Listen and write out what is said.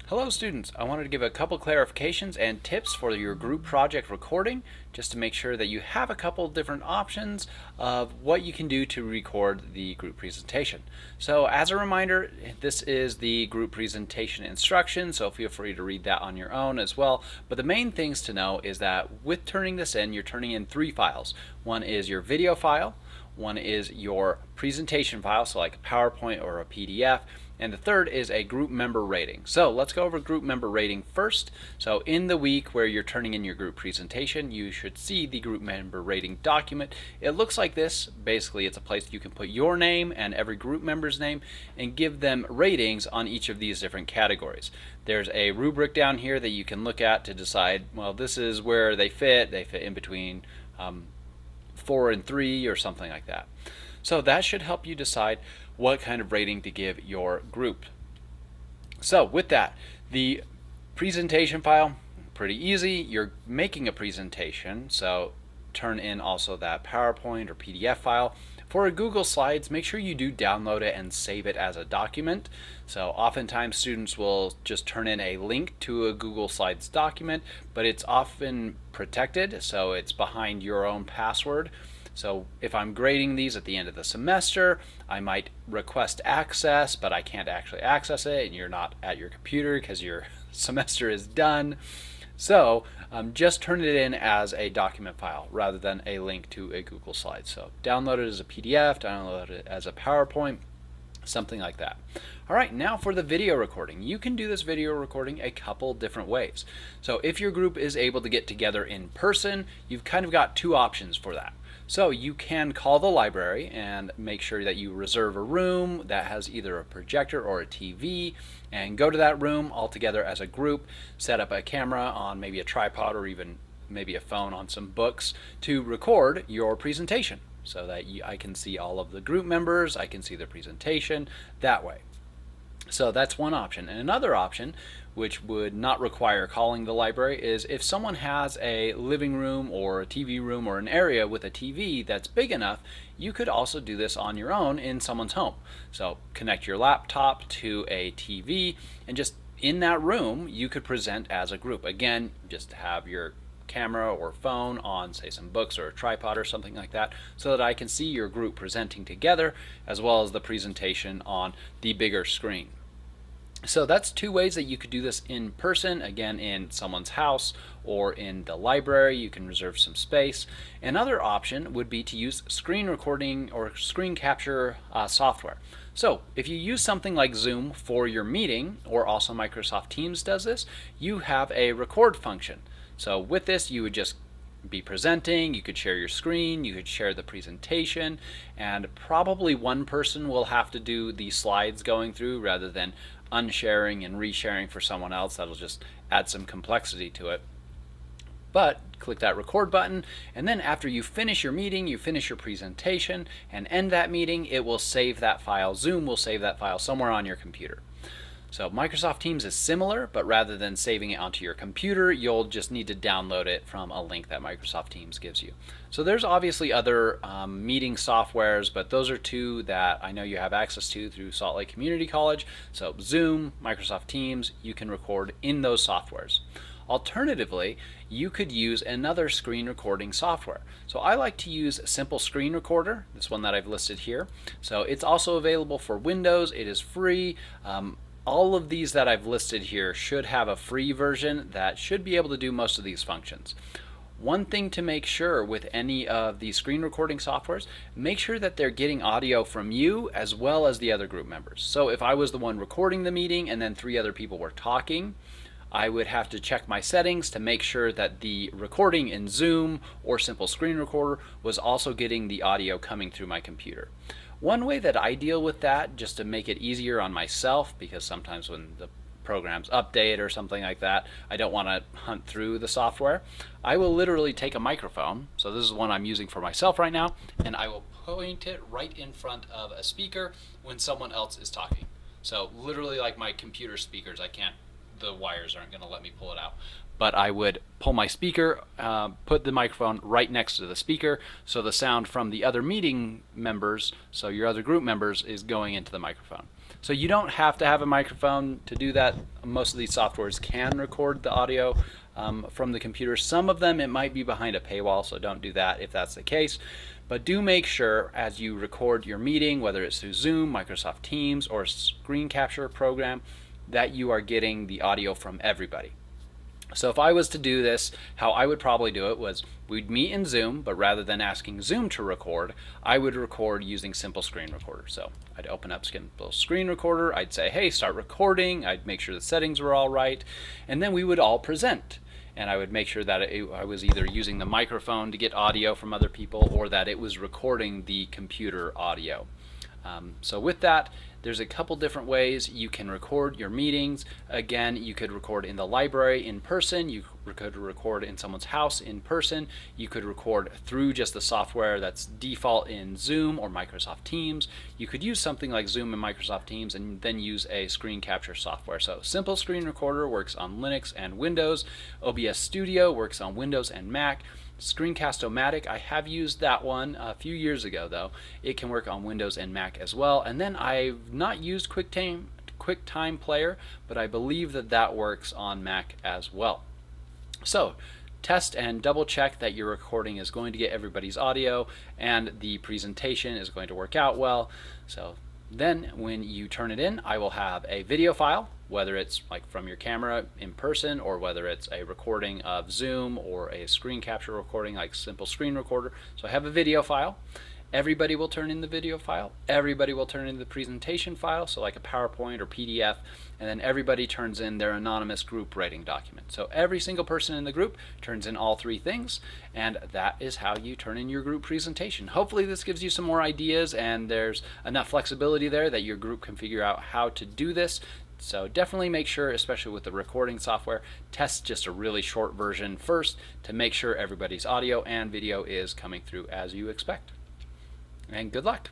Hello students, I wanted to give a couple clarifications and tips for your group project recording just to make sure that you have a couple different options of what you can do to record the group presentation. So as a reminder, this is the group presentation instruction, so feel free to read that on your own as well. But the main things to know is that with turning this in, you're turning in 3 files. One is your video file, one is your presentation file, so like a PowerPoint or a PDF, and the third is a group member rating. So let's go over group member rating first. So in the week where you're turning in your group presentation, you should see the group member rating document. It looks like this. Basically, it's a place you can put your name and every group member's name and give them ratings on each of these different categories. There's a rubric down here that you can look at to decide, well, this is where they fit. They fit in between 4 and 3 or something like that. So that should help you decide what kind of rating to give your group. So with that, the presentation file, pretty easy. You're making a presentation, so turn in also that PowerPoint or PDF file. For a Google Slides, make sure you do download it and save it as a document. So oftentimes students will just turn in a link to a Google Slides document, but it's often protected, so it's behind your own password. So if I'm grading these at the end of the semester, I might request access, but I can't actually access it, and you're not at your computer because your semester is done. So just turn it in as a document file rather than a link to a Google Slide. So download it as a PDF, download it as a PowerPoint, something like that. All right, now for the video recording. You can do this video recording a couple different ways. So if your group is able to get together in person, you've kind of got 2 options for that. So you can call the library and make sure that you reserve a room that has either a projector or a TV and go to that room all together as a group, set up a camera on maybe a tripod or even maybe a phone on some books to record your presentation so that I can see all of the group members, I can see the presentation that way. So that's one option. And another option, which would not require calling the library, is if someone has a living room or a TV room or an area with a TV that's big enough, you could also do this on your own in someone's home. So connect your laptop to a TV and just in that room you could present as a group. Again, just have your camera or phone on, say, some books or a tripod or something like that, so that I can see your group presenting together as well as the presentation on the bigger screen. So that's 2 ways that you could do this in person, again in someone's house or in the library. You can reserve some space. Another option would be to use screen recording or screen capture software. So if you use something like Zoom for your meeting, or also Microsoft Teams does this, you have a record function. So with this, you would just be presenting, you could share your screen, you could share the presentation, and probably one person will have to do the slides going through rather than unsharing and resharing for someone else. That'll just add some complexity to it. But click that record button, and then after you finish your meeting, you finish your presentation and end that meeting, it will save that file. Zoom will save that file somewhere on your computer. So Microsoft Teams is similar, but rather than saving it onto your computer, you'll just need to download it from a link that Microsoft Teams gives you. So there's obviously other meeting softwares, but those are 2 that I know you have access to through Salt Lake Community College. So Zoom, Microsoft Teams, you can record in those softwares. Alternatively, you could use another screen recording software. So I like to use Simple Screen Recorder, this one that I've listed here. So it's also available for Windows. It is free. All of these that I've listed here should have a free version that should be able to do most of these functions. One thing to make sure with any of these screen recording softwares, make sure that they're getting audio from you as well as the other group members. So if I was the one recording the meeting and then 3 other people were talking, I would have to check my settings to make sure that the recording in Zoom or Simple Screen Recorder was also getting the audio coming through my computer. One way that I deal with that, just to make it easier on myself, because sometimes when the programs update or something like that, I don't want to hunt through the software, I will literally take a microphone, so this is one I'm using for myself right now, and I will point it right in front of a speaker when someone else is talking. So literally like my computer speakers, the wires aren't going to let me pull it out. But I would pull my speaker, put the microphone right next to the speaker, so the sound from the other meeting members, so your other group members, is going into the microphone. So you don't have to have a microphone to do that. Most of these softwares can record the audio from the computer. Some of them, it might be behind a paywall, so don't do that if that's the case. But do make sure as you record your meeting, whether it's through Zoom, Microsoft Teams, or a screen capture program, that you are getting the audio from everybody. So if I was to do this, how I would probably do it was we'd meet in Zoom, but rather than asking Zoom to record, I would record using Simple Screen Recorder. So I'd open up Simple Screen Recorder, I'd say, hey, start recording, I'd make sure the settings were all right, and then we would all present. And I would make sure that I was either using the microphone to get audio from other people or that it was recording the computer audio. So with that, there's a couple different ways you can record your meetings. Again, you could record in the library in person, you could record in someone's house in person, you could record through just the software that's default in Zoom or Microsoft Teams. You could use something like Zoom and Microsoft Teams and then use a screen capture software. So Simple Screen Recorder works on Linux and Windows. OBS Studio works on Windows and Mac. Screencast-O-Matic, I have used that one a few years ago though. It can work on Windows and Mac as well. And then I've not used QuickTime Player, but I believe that that works on Mac as well. So test and double check that your recording is going to get everybody's audio and the presentation is going to work out well. So then when you turn it in, I will have a video file, whether it's like from your camera in person or whether it's a recording of Zoom or a screen capture recording like Simple Screen Recorder. So I have a video file. Everybody will turn in the video file. Everybody will turn in the presentation file, so like a PowerPoint or PDF, and then everybody turns in their anonymous group writing document. So every single person in the group turns in all three things, and that is how you turn in your group presentation. Hopefully this gives you some more ideas and there's enough flexibility there that your group can figure out how to do this. So definitely make sure, especially with the recording software, test just a really short version first to make sure everybody's audio and video is coming through as you expect. And good luck.